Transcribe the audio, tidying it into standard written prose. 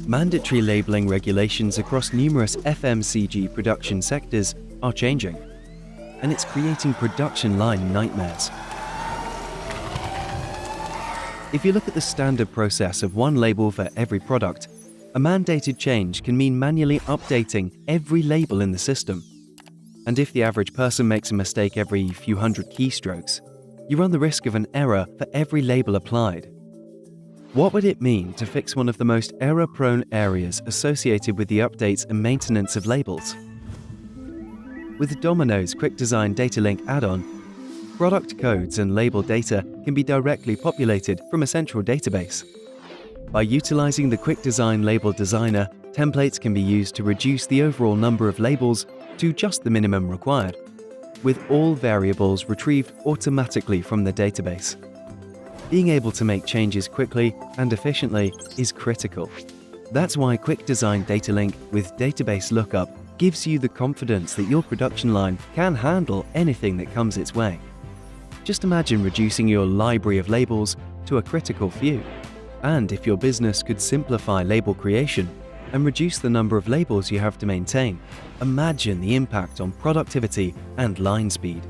Mandatory labeling regulations across numerous FMCG production sectors are changing, and it's creating production line nightmares. If you look at the standard process of one label for every product, a mandated change can mean manually updating every label in the system. And if the average person makes a mistake every few hundred keystrokes, you run the risk of an error for every label applied. What would it mean to fix one of the most error-prone areas associated with the updates and maintenance of labels? With Domino's QuickDesign Datalink add-on, product codes and label data can be directly populated from a central database. By utilizing the QuickDesign Label Designer, templates can be used to reduce the overall number of labels to just the minimum required, with all variables retrieved automatically from the database. Being able to make changes quickly and efficiently is critical. That's why QuickDesign Datalink with database lookup gives you the confidence that your production line can handle anything that comes its way. Just imagine reducing your library of labels to a critical few. And if your business could simplify label creation and reduce the number of labels you have to maintain, imagine the impact on productivity and line speed.